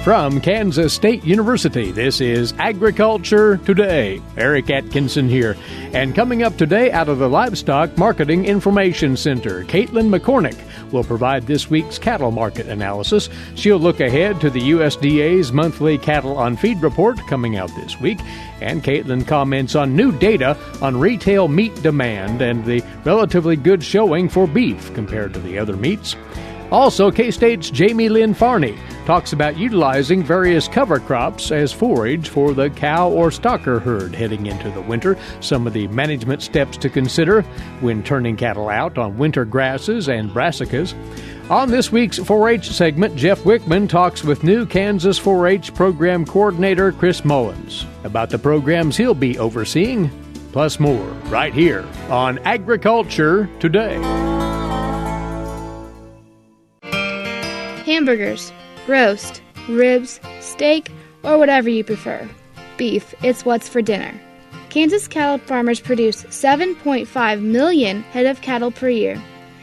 From Kansas State University, this is Agriculture Today. Eric Atkinson here. And coming up today out of the Livestock Marketing Information Center, Katelyn McCullock will provide this week's cattle market analysis. She'll look ahead to the USDA's monthly cattle on feed report coming out this week. And Katelyn comments on new data on retail meat demand and the relatively good showing for beef compared to the other meats. Also, K-State's Jaymelynn Farney talks about utilizing various cover crops as forage for the cow or stocker herd heading into the winter, some of the management steps to consider when turning cattle out on winter grasses and brassicas. On this week's 4-H segment, Jeff Wickman talks with new Kansas 4-H program coordinator Chris Mullins about the programs he'll be overseeing, plus more, right here on Agriculture Today. Hamburgers, roast, ribs, steak, or whatever you prefer. Beef, it's what's for dinner. Kansas cattle farmers produce 7.5 million head of cattle per year.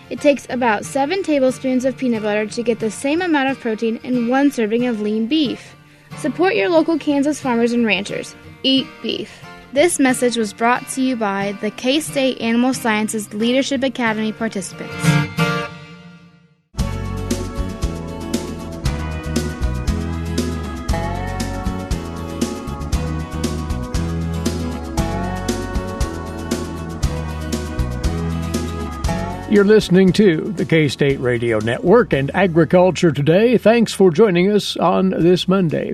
It takes about 7 tablespoons of peanut butter to get the same amount of protein in 1 serving of lean beef. Support your local Kansas farmers and ranchers. Eat beef. This message was brought to you by the K-State Animal Sciences Leadership Academy participants. You're listening to the K-State Radio Network and Agriculture Today. Thanks for joining us on this Monday.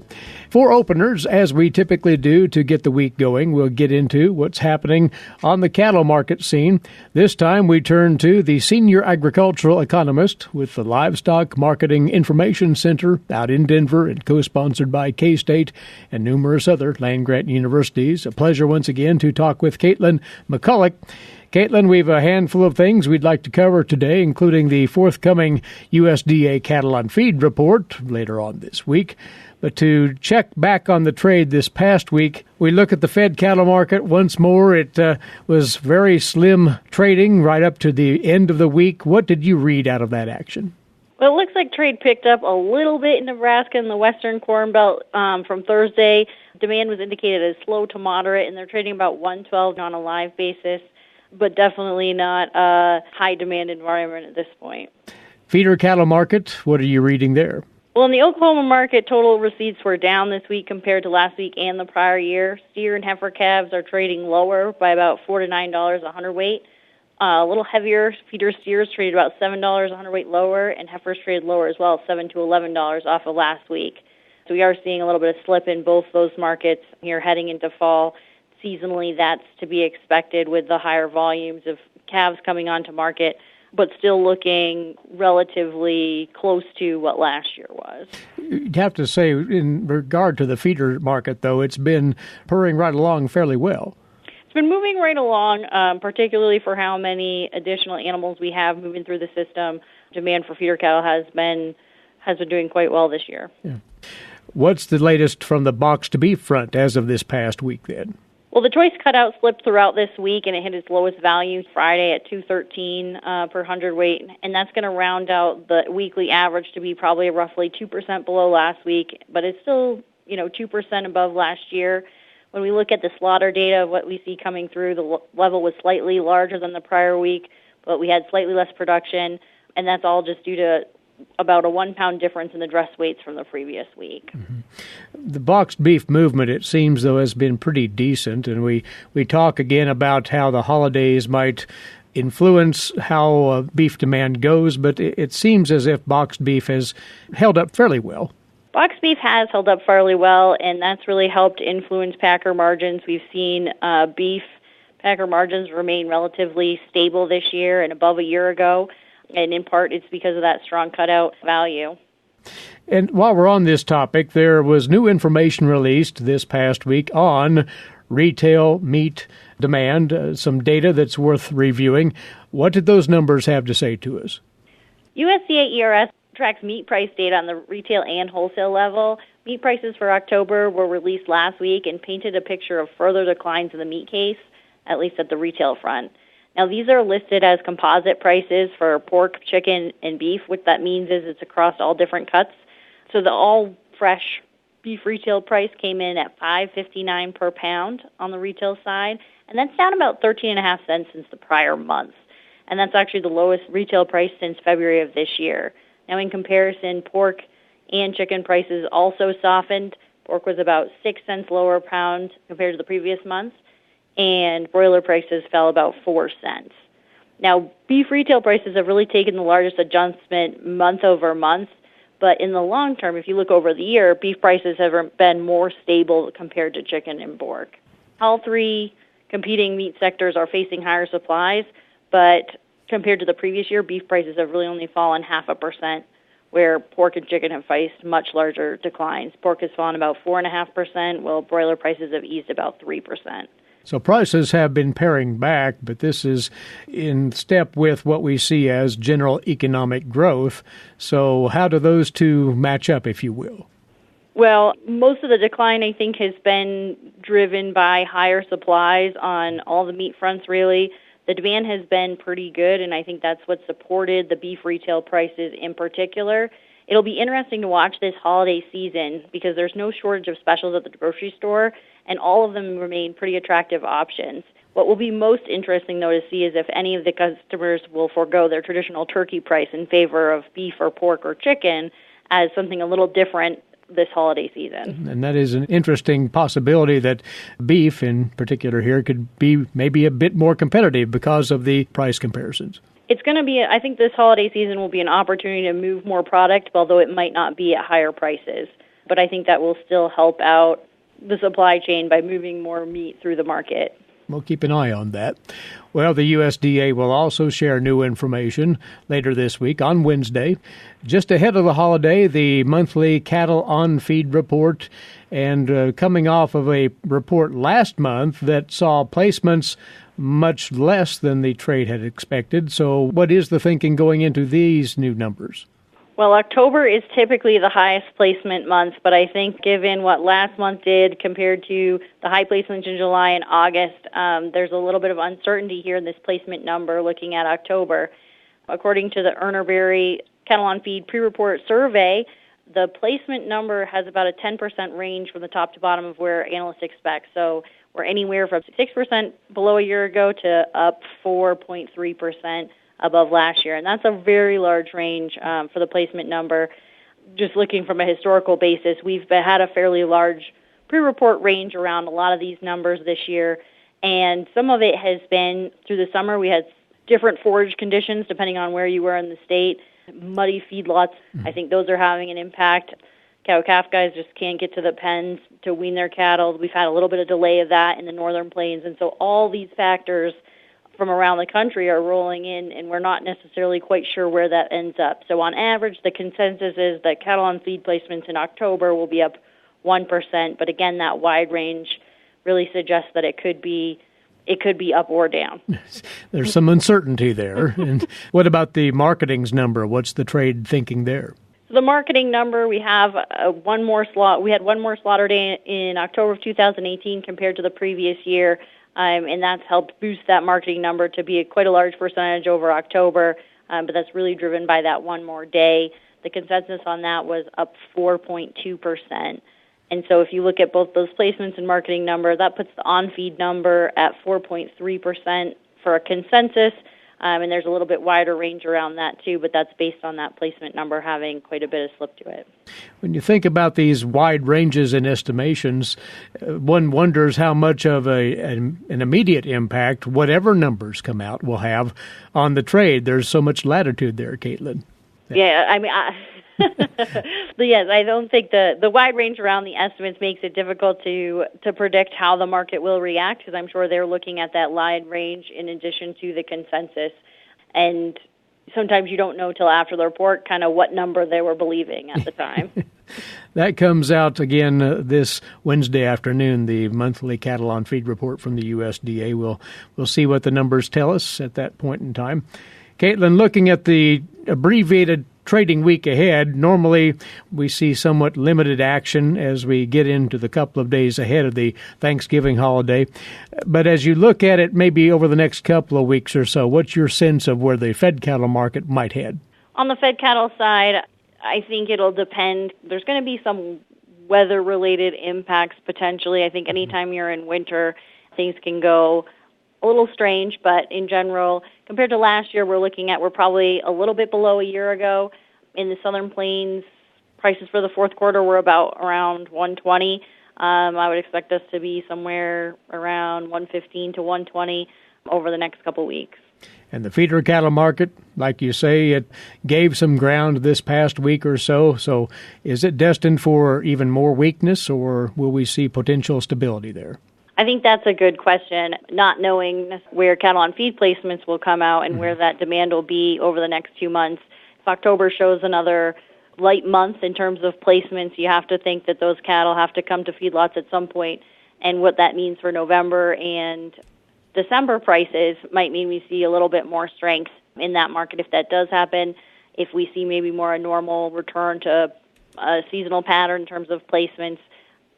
For openers, as we typically do to get the week going, we'll get into what's happening on the cattle market scene. This time we turn to the senior agricultural economist with the Livestock Marketing Information Center out in Denver and co-sponsored by K-State and numerous other land-grant universities. A pleasure once again to talk with Katelyn McCullock. Katelyn, we have a handful of things we'd like to cover today, including the forthcoming USDA cattle on feed report later on this week. But to check back on the trade this past week, we look at the fed cattle market once more. It was very slim trading right up to the end of the week. What did you read out of that action? Well, it looks like trade picked up a little bit in Nebraska and the Western Corn Belt from Thursday. Demand was indicated as slow to moderate, and they're trading about 112 on a live basis, but definitely not a high-demand environment at this point. Feeder cattle market, what are you reading there? Well, in the Oklahoma market, total receipts were down this week compared to last week and the prior year. Steer and heifer calves are trading lower by about $4 to $9 a hundredweight. A little heavier feeder steers traded about $7 a hundredweight lower, and heifers traded lower as well, $7 to $11 off of last week. So we are seeing a little bit of slip in both those markets here heading into fall. Seasonally, that's to be expected with the higher volumes of calves coming onto market, but still looking relatively close to what last year was. You'd have to say, in regard to the feeder market, though, it's been purring right along fairly well. It's been moving right along, particularly for how many additional animals we have moving through the system. Demand for feeder cattle has been doing quite well this year. Yeah. What's the latest from the boxed beef front as of this past week, then? Well, the choice cutout slipped throughout this week, and it hit its lowest value Friday at $2.13 per hundredweight, and that's going to round out the weekly average to be probably roughly 2% below last week, but it's still, 2% above last year. When we look at the slaughter data, what we see coming through, the level was slightly larger than the prior week, but we had slightly less production, and that's all just due to about a 1 pound difference in the dress weights from the previous week. Mm-hmm. The boxed beef movement, it seems, though, has been pretty decent, and we talk again about how the holidays might influence how beef demand goes, but it seems as if boxed beef has held up fairly well. Boxed beef has held up fairly well, and that's really helped influence packer margins. We've seen beef packer margins remain relatively stable this year and above a year ago. And in part, it's because of that strong cutout value. And while we're on this topic, there was new information released this past week on retail meat demand, some data that's worth reviewing. What did those numbers have to say to us? USDA ERS tracks meat price data on the retail and wholesale level. Meat prices for October were released last week and painted a picture of further declines in the meat case, at least at the retail front. Now, these are listed as composite prices for pork, chicken, and beef. What that means is it's across all different cuts. So the all fresh beef retail price came in at $5.59 per pound on the retail side, and that's down about 13.5 cents since the prior month. And that's actually the lowest retail price since February of this year. Now, in comparison, pork and chicken prices also softened. Pork was about 6 cents lower a pound compared to the previous month, and broiler prices fell about 4 cents. Now, beef retail prices have really taken the largest adjustment month over month, but in the long term, if you look over the year, beef prices have been more stable compared to chicken and pork. All three competing meat sectors are facing higher supplies, but compared to the previous year, beef prices have really only fallen 0.5%, where pork and chicken have faced much larger declines. Pork has fallen about 4.5%, while broiler prices have eased about 3%. So prices have been paring back, but this is in step with what we see as general economic growth. So how do those two match up, if you will? Well, most of the decline, I think, has been driven by higher supplies on all the meat fronts, really. The demand has been pretty good, and I think that's what supported the beef retail prices in particular. It'll be interesting to watch this holiday season because there's no shortage of specials at the grocery store, and all of them remain pretty attractive options. What will be most interesting, though, to see is if any of the customers will forego their traditional turkey price in favor of beef or pork or chicken as something a little different this holiday season. And that is an interesting possibility that beef in particular here could be maybe a bit more competitive because of the price comparisons. It's going to be, I think this holiday season will be an opportunity to move more product, although it might not be at higher prices. But I think that will still help out the supply chain by moving more meat through the market. We'll keep an eye on that. Well, the USDA will also share new information later this week on Wednesday. Just ahead of the holiday, the monthly cattle on feed report, and coming off of a report last month that saw placements much less than the trade had expected. So what is the thinking going into these new numbers? Well, October is typically the highest placement month, but I think given what last month did compared to the high placements in July and August, there's a little bit of uncertainty here in this placement number looking at October. According to the Urnerberry Cattle on Feed pre-report survey, the placement number has about a 10% range from the top to bottom of where analysts expect. So we're anywhere from 6% below a year ago to up 4.3% above last year. And that's a very large range for the placement number. Just looking from a historical basis, we've had a fairly large pre-report range around a lot of these numbers this year. And some of it has been through the summer. We had different forage conditions depending on where you were in the state. Muddy feedlots, I think those are having an impact. Cow-calf guys just can't get to the pens to wean their cattle. We've had a little bit of delay of that in the northern plains. And so all these factors from around the country are rolling in, and we're not necessarily quite sure where that ends up. So on average, the consensus is that cattle on feed placements in October will be up 1%. But again, that wide range really suggests that it could be up or down. There's some uncertainty there. And what about the marketing's number? What's the trade thinking there? So the marketing number, we have one more slot. We had one more slaughter day in October of 2018 compared to the previous year, and that's helped boost that marketing number to be quite a large percentage over October, but that's really driven by that one more day. The consensus on that was up 4.2%. And so if you look at both those placements and marketing number, that puts the on-feed number at 4.3% for a consensus, and there's a little bit wider range around that too, but that's based on that placement number having quite a bit of slip to it. When you think about these wide ranges in estimations, one wonders how much of an immediate impact whatever numbers come out will have on the trade. There's so much latitude there, Katelyn. Yeah, I mean, yes, I don't think the wide range around the estimates makes it difficult to predict how the market will react, because I'm sure they're looking at that wide range in addition to the consensus. And sometimes you don't know till after the report kind of what number they were believing at the time. That comes out again this Wednesday afternoon, the monthly cattle on feed report from the USDA. We'll see what the numbers tell us at that point in time. Katelyn, looking at the abbreviated trading week ahead, normally we see somewhat limited action as we get into the couple of days ahead of the Thanksgiving holiday. But as you look at it maybe over the next couple of weeks or so, what's your sense of where the fed cattle market might head? On the fed cattle side, I think it'll depend. There's going to be some weather-related impacts potentially. I think anytime you're in winter, things can go a little strange, but in general, compared to last year, we're probably a little bit below a year ago. In the Southern Plains, prices for the fourth quarter were about around 120. I would expect us to be somewhere around 115 to 120 over the next couple weeks. And the feeder cattle market, like you say, it gave some ground this past week or so. So is it destined for even more weakness, or will we see potential stability there? I think that's a good question, not knowing where cattle on feed placements will come out and where that demand will be over the next 2 months. If October shows another light month in terms of placements, you have to think that those cattle have to come to feedlots at some point, and what that means for November and December prices might mean we see a little bit more strength in that market if that does happen. If we see maybe more a normal return to a seasonal pattern in terms of placements,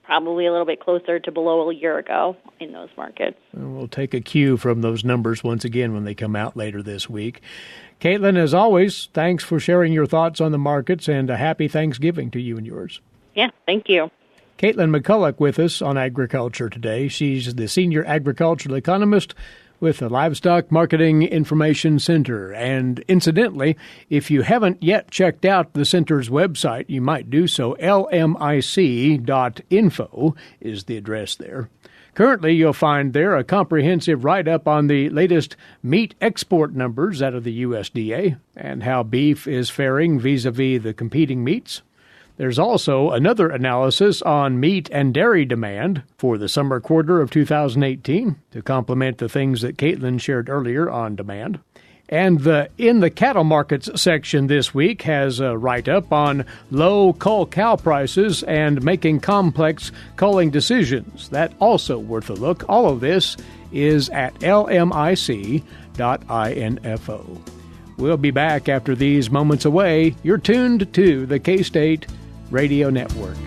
probably a little bit closer to below a year ago in those markets. We'll take a cue from those numbers once again when they come out later this week. Katelyn, as always, thanks for sharing your thoughts on the markets, and a happy Thanksgiving to you and yours. Yeah, thank you. Katelyn McCullock with us on Agriculture Today. She's the senior agricultural economist with the Livestock Marketing Information Center. And incidentally, if you haven't yet checked out the center's website, you might do so. lmic.info is the address there. Currently, you'll find there a comprehensive write-up on the latest meat export numbers out of the USDA and how beef is faring vis-a-vis the competing meats. There's also another analysis on meat and dairy demand for the summer quarter of 2018 to complement the things that Katelyn shared earlier on demand. And the In the Cattle Markets section this week has a write-up on low cull cow prices and making complex culling decisions. That also worth a look. All of this is at lmic.info. We'll be back after these moments away. You're tuned to the K-State Radio Network.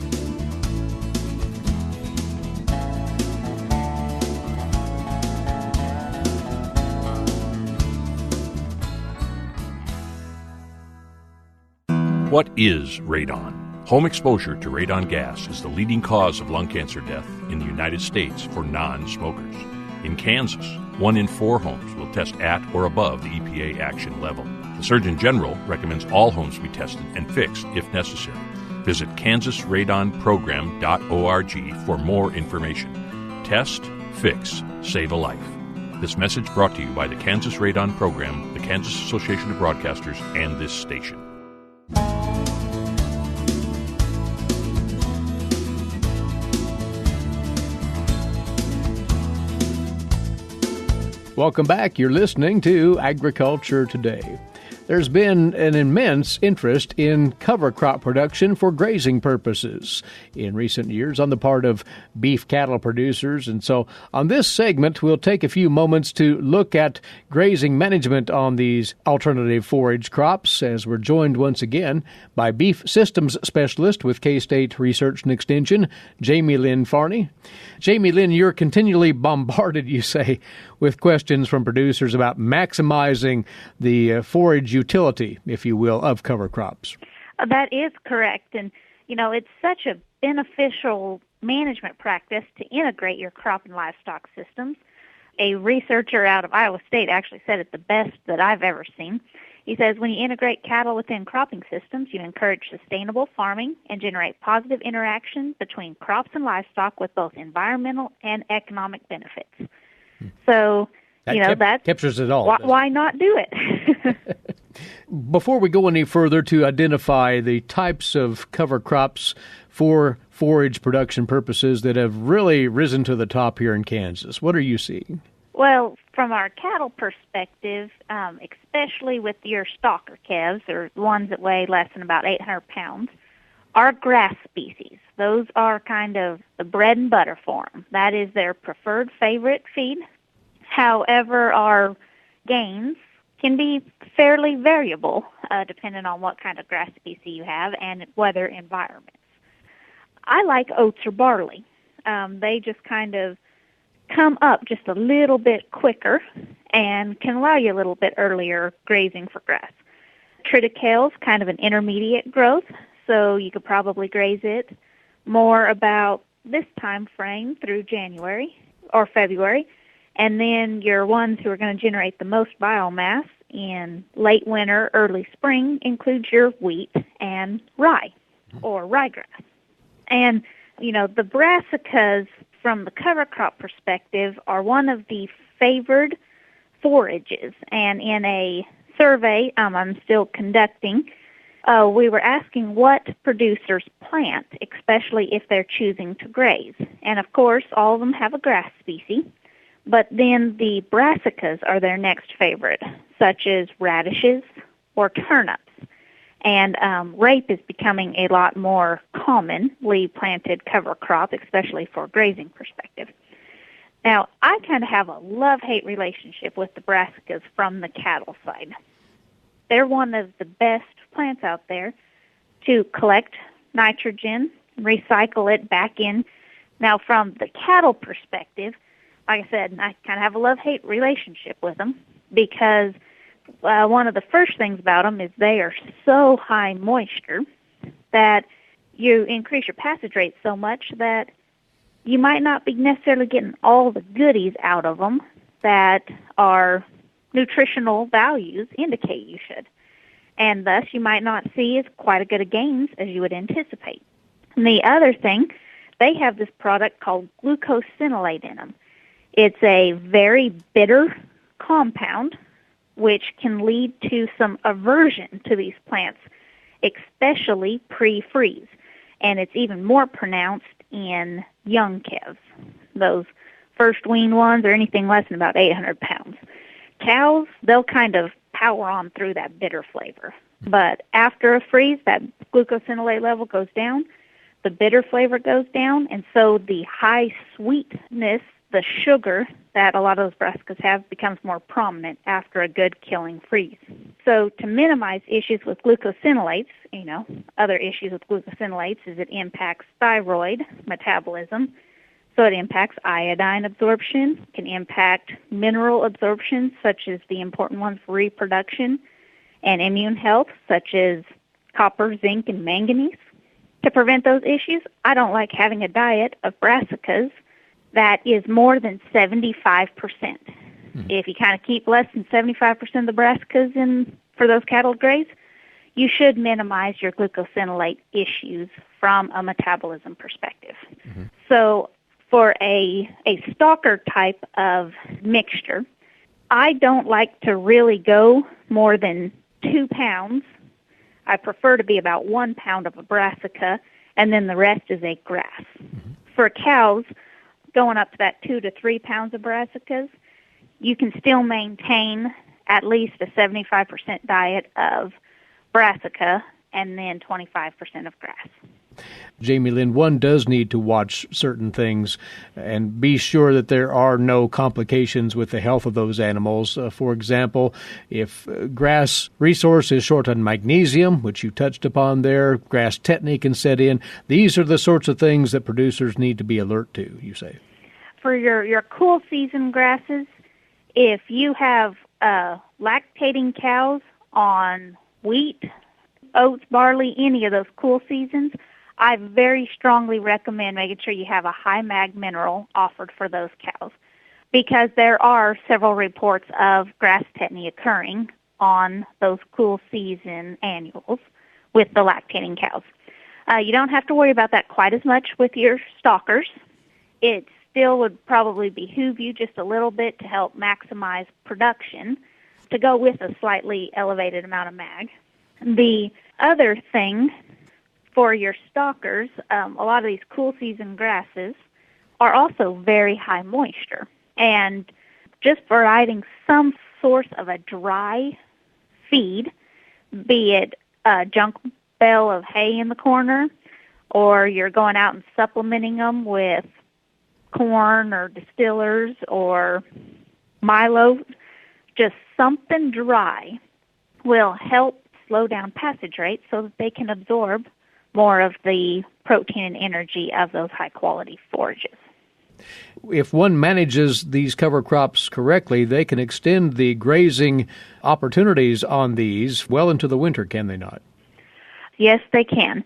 What is radon? Home exposure to radon gas is the leading cause of lung cancer death in the United States for non-smokers. In Kansas, 1 in 4 homes will test at or above the EPA action level. The Surgeon General recommends all homes be tested and fixed if necessary. Visit kansasradonprogram.org for more information. Test, fix, save a life. This message brought to you by the Kansas Radon Program, the Kansas Association of Broadcasters, and this station. Welcome back. You're listening to Agriculture Today. There's been an immense interest in cover crop production for grazing purposes in recent years on the part of beef cattle producers. And so on this segment, we'll take a few moments to look at grazing management on these alternative forage crops, as we're joined once again by beef systems specialist with K-State Research and Extension, Jaymelynn Farney. Jaymelynn, you're continually bombarded, you say, with questions from producers about maximizing the forage utility, if you will, of cover crops. That is correct. And, it's such a beneficial management practice to integrate your crop and livestock systems. A researcher out of Iowa State actually said it the best that I've ever seen. He says, when you integrate cattle within cropping systems, you encourage sustainable farming and generate positive interaction between crops and livestock with both environmental and economic benefits. So, that captures it all. Why not do it? Before we go any further to identify the types of cover crops for forage production purposes that have really risen to the top here in Kansas, what are you seeing? Well, from our cattle perspective, especially with your stalker calves, or ones that weigh less than about 800 pounds, are grass species. Those are kind of the bread and butter for them. That is their preferred favorite feed. However, our gains can be fairly variable depending on what kind of grass species you have and weather environments. I like oats or barley. They just kind of come up just a little bit quicker and can allow you a little bit earlier grazing for grass. Triticale's kind of an intermediate growth, so you could probably graze it more about this time frame through January or February, and then your ones who are going to generate the most biomass in late winter, early spring includes your wheat and rye or ryegrass. And, the brassicas from the cover crop perspective are one of the favored forages. And in a survey I'm still conducting, we were asking what producers plant, especially if they're choosing to graze. And, of course, all of them have a grass species, but then the brassicas are their next favorite, such as radishes or turnips. And rape is becoming a lot more commonly planted cover crop, especially for grazing perspective. Now, I kind of have a love-hate relationship with the brassicas from the cattle side. They're one of the best plants out there to collect nitrogen, recycle it back in. Now, from the cattle perspective, like I said, I kind of have a love-hate relationship with them because one of the first things about them is they are so high moisture that you increase your passage rate so much that you might not be necessarily getting all the goodies out of them that our nutritional values indicate you should. And thus you might not see as quite a good of gains as you would anticipate. And the other thing, they have this product called glucosinolate in them. It's a very bitter compound which can lead to some aversion to these plants, especially pre-freeze. And it's even more pronounced in young calves, those first wean ones or anything less than about 800 pounds. Cows, they'll kind of power on through that bitter flavor. But after a freeze, that glucosinolate level goes down, the bitter flavor goes down, and so the high sweetness, the sugar that a lot of those brassicas have becomes more prominent after a good killing freeze. So to minimize issues with glucosinolates, other issues with glucosinolates is it impacts thyroid metabolism. So it impacts iodine absorption, can impact mineral absorption, such as the important ones for reproduction, and immune health, such as copper, zinc, and manganese. To prevent those issues, I don't like having a diet of brassicas that is more than 75%. If you kind of keep less than 75% of the brassicas in for those cattle graze, you should minimize your glucosinolate issues from a metabolism perspective. So for a stalker type of mixture, I don't like to really go more than 2 pounds. I prefer to be about 1 pound of a brassica, and then the rest is a grass. For cows, going up to that 2 to 3 pounds of brassicas, you can still maintain at least a 75% diet of brassica and then 25% of grass. Jaymelynn, one does need to watch certain things and be sure that there are no complications with the health of those animals. For example, if grass resource is short on magnesium, which you touched upon there, grass tetany can set in. These are the sorts of things that producers need to be alert to, you say. For your cool season grasses, if you have lactating cows on wheat, oats, barley, any of those cool seasons, I very strongly recommend making sure you have a high mag mineral offered for those cows because there are several reports of grass tetany occurring on those cool season annuals with the lactating cows. You don't have to worry about that quite as much with your stalkers. It still would probably behoove you just a little bit to help maximize production to go with a slightly elevated amount of mag. The other thing for your stalkers, a lot of these cool season grasses are also very high moisture. And just providing some source of a dry feed, be it a junk bale of hay in the corner, or you're going out and supplementing them with corn or distillers or Milo, just something dry will help slow down passage rates so that they can absorb more of the protein and energy of those high-quality forages. If one manages these cover crops correctly, they can extend the grazing opportunities on these well into the winter, can they not? Yes, they can.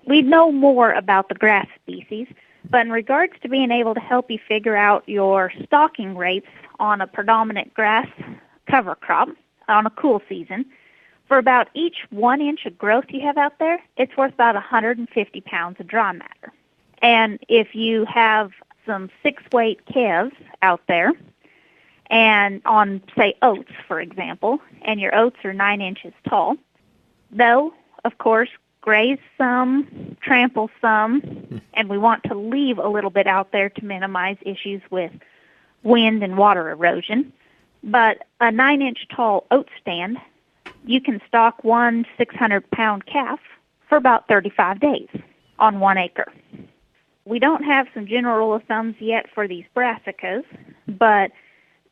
We know more about the grass species, but in regards to being able to help you figure out your stocking rates on a predominant grass cover crop on a cool season, for about each 1 inch of growth you have out there, it's worth about 150 pounds of dry matter. And if you have some 6-weight calves out there, and on, say, oats, for example, and your oats are 9 inches tall, they'll, of course, graze some, trample some, and we want to leave a little bit out there to minimize issues with wind and water erosion. But a 9-inch tall oat stand, you can stock one 600-pound calf for about 35 days on 1 acre. We don't have some general rule of thumbs yet for these brassicas, but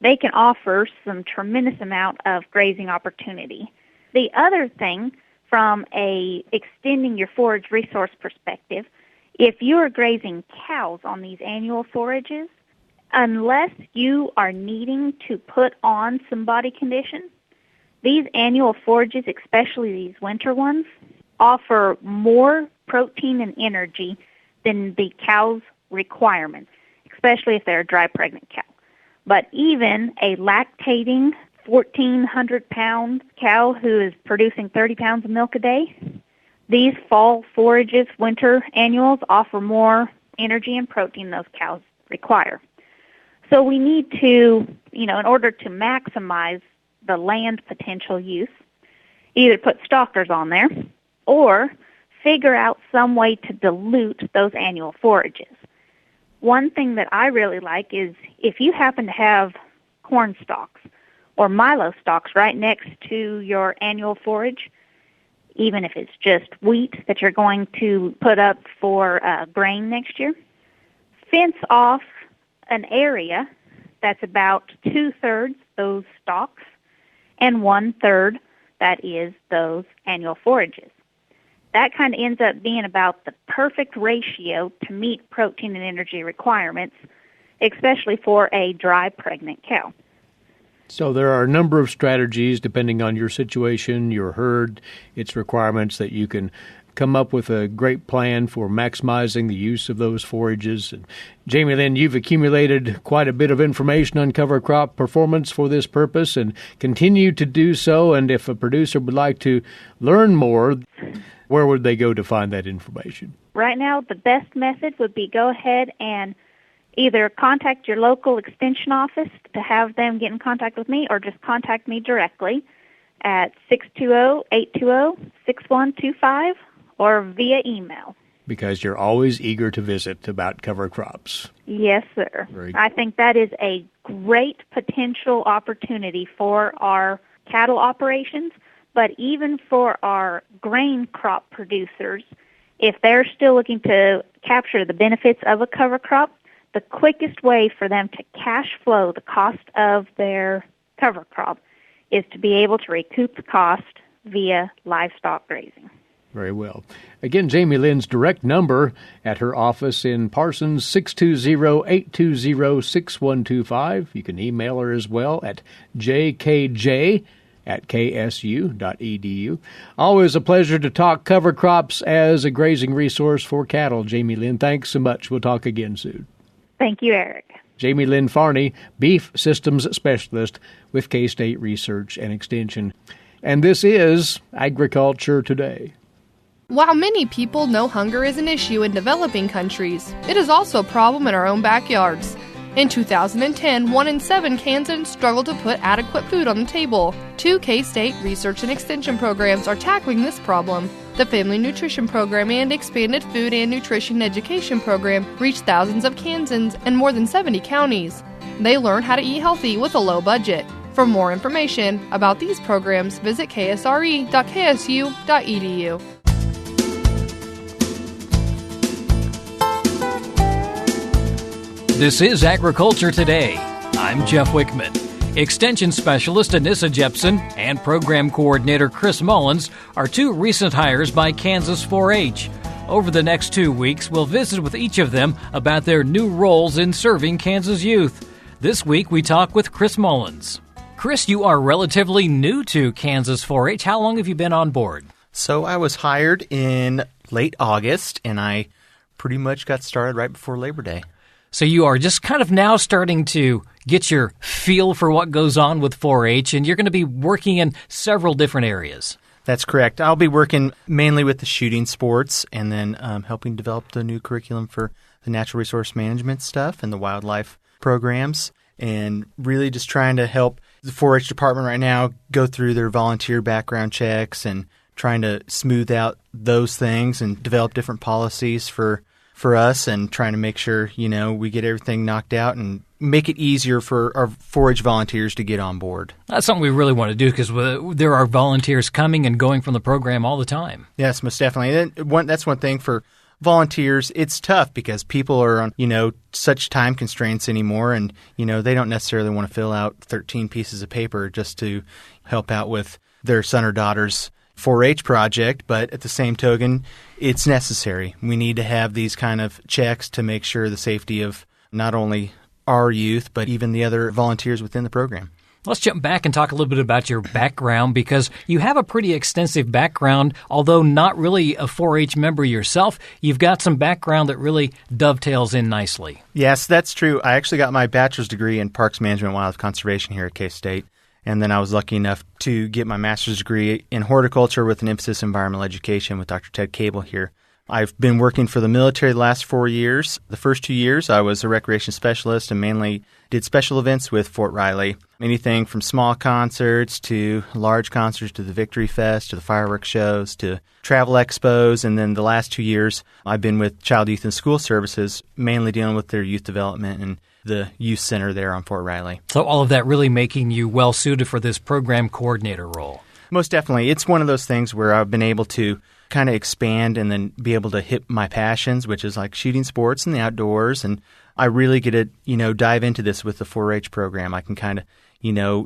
they can offer some tremendous amount of grazing opportunity. The other thing, from a extending your forage resource perspective, if you are grazing cows on these annual forages, unless you are needing to put on some body condition, these annual forages, especially these winter ones, offer more protein and energy than the cow's requirements, especially if they're a dry pregnant cow. But even a lactating 1,400-pound cow who is producing 30 pounds of milk a day, these fall forages, winter annuals, offer more energy and protein those cows require. So we need to, in order to maximize the land potential use, either put stalkers on there or figure out some way to dilute those annual forages. One thing that I really like is if you happen to have corn stalks or milo stalks right next to your annual forage, even if it's just wheat that you're going to put up for grain next year, fence off an area that's about 2/3 those stalks and 1/3 that is those annual forages. That kind of ends up being about the perfect ratio to meet protein and energy requirements, especially for a dry pregnant cow. So there are a number of strategies depending on your situation, your herd, its requirements, that you can come up with a great plan for maximizing the use of those forages. And Jaymelynn, you've accumulated quite a bit of information on cover crop performance for this purpose and continue to do so. And if a producer would like to learn more, where would they go to find that information? Right now, the best method would be go ahead and either contact your local extension office to have them get in contact with me, or just contact me directly at 620-820-6125 or via email. Because you're always eager to visit about cover crops. Yes, sir. I think that is a great potential opportunity for our cattle operations, but even for our grain crop producers, if they're still looking to capture the benefits of a cover crop, the quickest way for them to cash flow the cost of their cover crop is to be able to recoup the cost via livestock grazing. Very well. Again, Jaymelynn's direct number at her office in Parsons, 620-820-6125. You can email her as well at jkj@ksu.edu. Always a pleasure to talk cover crops as a grazing resource for cattle. Jaymelynn, thanks so much. We'll talk again soon. Thank you, Eric. Jaymelynn Farney, Beef Systems Specialist with K-State Research and Extension. And this is Agriculture Today. While many people know hunger is an issue in developing countries, it is also a problem in our own backyards. In 2010, 1 in 7 Kansans struggled to put adequate food on the table. 2 K-State Research and Extension programs are tackling this problem. The Family Nutrition Program and Expanded Food and Nutrition Education Program reach thousands of Kansans in more than 70 counties. They learn how to eat healthy with a low budget. For more information about these programs, visit ksre.ksu.edu. This is Agriculture Today. I'm Jeff Wickman. Extension Specialist Anissa Jepson and Program Coordinator Chris Mullins are 2 recent hires by Kansas Forage. Over the next 2 weeks, we'll visit with each of them about their new roles in serving Kansas youth. This week, we talk with Chris Mullins. Chris, you are relatively new to Kansas Forage. How long have you been on board? So I was hired in late August, and I pretty much got started right before Labor Day. So you are just kind of now starting to get your feel for what goes on with 4-H, and you're going to be working in several different areas. That's correct. I'll be working mainly with the shooting sports and then helping develop the new curriculum for the natural resource management stuff and the wildlife programs, and really just trying to help the 4-H department right now go through their volunteer background checks and trying to smooth out those things and develop different policies for us, and trying to make sure, we get everything knocked out and make it easier for our 4-H volunteers to get on board. That's something we really want to do because there are volunteers coming and going from the program all the time. Yes, most definitely. And that's one thing for volunteers. It's tough because people are on, such time constraints anymore, and, they don't necessarily want to fill out 13 pieces of paper just to help out with their son or daughter's 4-H project, but at the same token, it's necessary. We need to have these kind of checks to make sure the safety of not only our youth, but even the other volunteers within the program. Let's jump back and talk a little bit about your background, because you have a pretty extensive background. Although not really a 4-H member yourself, you've got some background that really dovetails in nicely. Yes, that's true. I actually got my bachelor's degree in Parks Management and Wildlife Conservation here at K-State. And then I was lucky enough to get my master's degree in horticulture with an emphasis in environmental education with Dr. Ted Cable here. I've been working for the military the last 4 years. The first 2 years, I was a recreation specialist and mainly did special events with Fort Riley. Anything from small concerts to large concerts to the Victory Fest to the fireworks shows to travel expos. And then the last 2 years, I've been with Child, Youth, and School Services, mainly dealing with their youth development and the youth center there on Fort Riley. So all of that really making you well-suited for this program coordinator role. Most definitely. It's one of those things where I've been able to kind of expand and then be able to hit my passions, which is like shooting sports and the outdoors. And I really get to, dive into this with the 4-H program. I can kind of,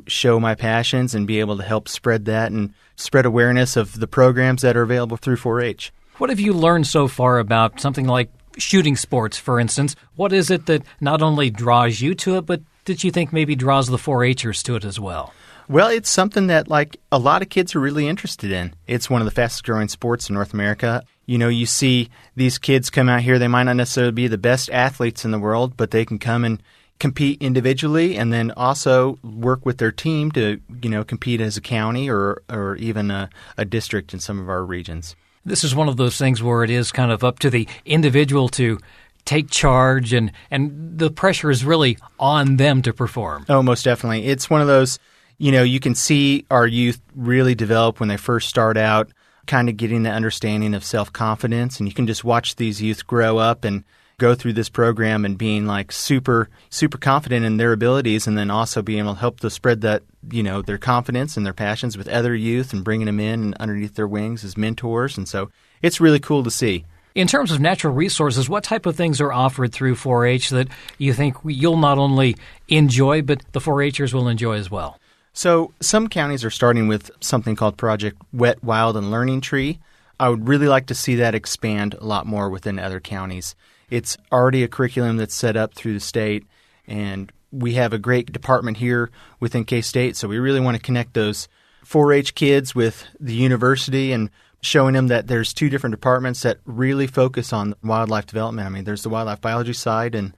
show my passions and be able to help spread that and spread awareness of the programs that are available through 4-H. What have you learned so far about something like shooting sports, for instance? What is it that not only draws you to it, but that you think maybe draws the 4-Hers to it as well? Well, it's something that a lot of kids are really interested in. It's one of the fastest growing sports in North America. You see these kids come out here. They might not necessarily be the best athletes in the world, but they can come and compete individually and then also work with their team to, compete as a county or even a district in some of our regions. This is one of those things where it is kind of up to the individual to take charge, and the pressure is really on them to perform. Oh, most definitely. It's one of those, you can see our youth really develop when they first start out, kind of getting the understanding of self-confidence, and you can just watch these youth grow up and go through this program and being super, super confident in their abilities, and then also being able to help to spread that, their confidence and their passions with other youth and bringing them in and underneath their wings as mentors. And so it's really cool to see. In terms of natural resources, what type of things are offered through 4-H that you think you'll not only enjoy, but the 4-Hers will enjoy as well? So some counties are starting with something called Project Wet, Wild, and Learning Tree. I would really like to see that expand a lot more within other counties. It's already a curriculum that's set up through the state, and we have a great department here within K-State, so we really want to connect those 4-H kids with the university and showing them that there's two different departments that really focus on wildlife development. I mean, there's the wildlife biology side in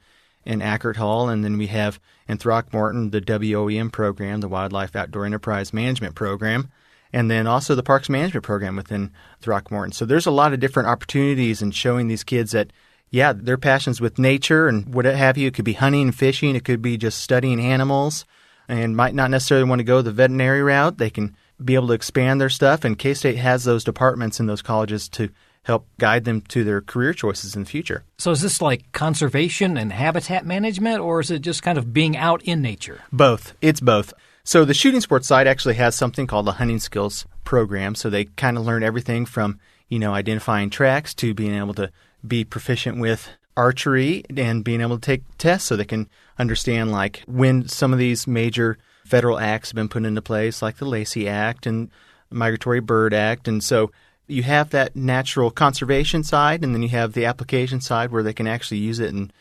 Ackert Hall, and then we have in Throckmorton the WOEM program, the Wildlife Outdoor Enterprise Management Program, and then also the Parks Management Program within Throckmorton. So there's a lot of different opportunities in showing these kids that, yeah, their passions with nature and what have you. It could be hunting and fishing. It could be just studying animals and might not necessarily want to go the veterinary route. They can be able to expand their stuff, and K-State has those departments in those colleges to help guide them to their career choices in the future. So is this like conservation and habitat management, or is it just kind of being out in nature? Both. It's both. So the shooting sports side actually has something called the hunting skills program. So they kind of learn everything from, identifying tracks to being able to be proficient with archery and being able to take tests so they can understand like when some of these major federal acts have been put into place, like the Lacey Act and Migratory Bird Act. And so you have that natural conservation side, and then you have the application side where they can actually use it in,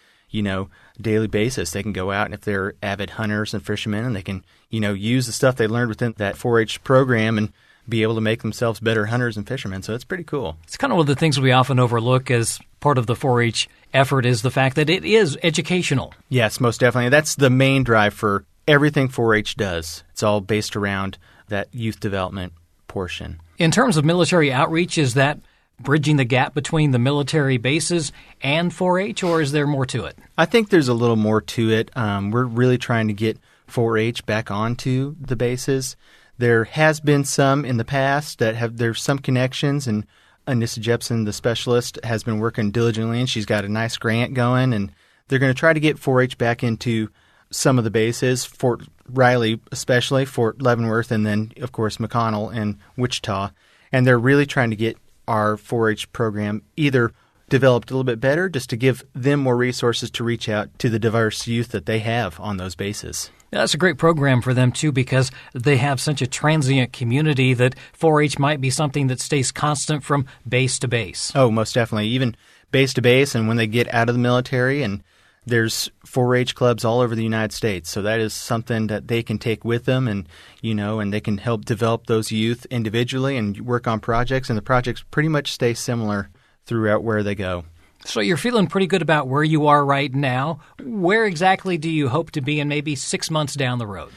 daily basis. They can go out, and if they're avid hunters and fishermen, and they can, use the stuff they learned within that 4-H program and be able to make themselves better hunters and fishermen. So it's pretty cool. It's kind of one of the things we often overlook as part of the 4-H effort is the fact that it is educational. Yes, most definitely. That's the main drive for everything 4-H does. It's all based around that youth development portion. In terms of military outreach, is that bridging the gap between the military bases and 4-H, or is there more to it? I think there's a little more to it. We're really trying to get 4-H back onto the bases. There has been some in the past there's some connections, and Anissa Jepson, the specialist, has been working diligently, and she's got a nice grant going, and they're going to try to get 4-H back into some of the bases, Fort Riley especially, Fort Leavenworth, and then, of course, McConnell and Wichita. And they're really trying to get our 4-H program either developed a little bit better, just to give them more resources to reach out to the diverse youth that they have on those bases. That's a great program for them, too, because they have such a transient community that 4-H might be something that stays constant from base to base. Oh, most definitely. Even base to base, and when they get out of the military, and there's 4-H clubs all over the United States. So that is something that they can take with them, and, and they can help develop those youth individually and work on projects, and the projects pretty much stay similar throughout where they go. So you're feeling pretty good about where you are right now. Where exactly do you hope to be in maybe 6 months down the road?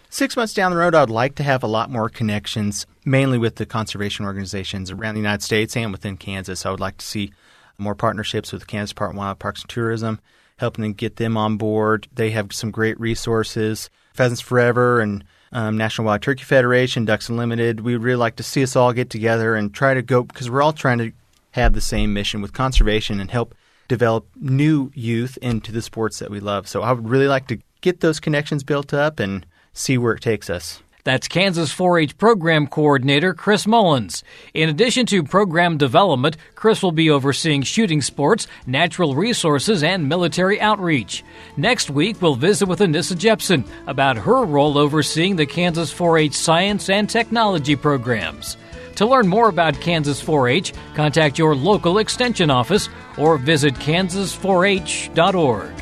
6 months down the road, I'd like to have a lot more connections, mainly with the conservation organizations around the United States and within Kansas. I would like to see more partnerships with the Kansas Department of Wildlife Parks and Tourism, helping them get them on board. They have some great resources, Pheasants Forever and National Wild Turkey Federation, Ducks Unlimited. We would really like to see us all get together and try to go, because we're all trying to have the same mission with conservation and help develop new youth into the sports that we love. So I would really like to get those connections built up and see where it takes us. That's Kansas 4-H Program Coordinator Chris Mullins. In addition to program development, Chris will be overseeing shooting sports, natural resources, and military outreach. Next week, we'll visit with Anissa Jepson about her role overseeing the Kansas 4-H science and technology programs. To learn more about Kansas 4-H, contact your local extension office or visit kansas4h.org.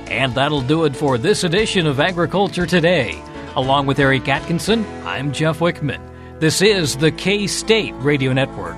And that'll do it for this edition of Agriculture Today. Along with Eric Atkinson, I'm Jeff Wickman. This is the K-State Radio Network.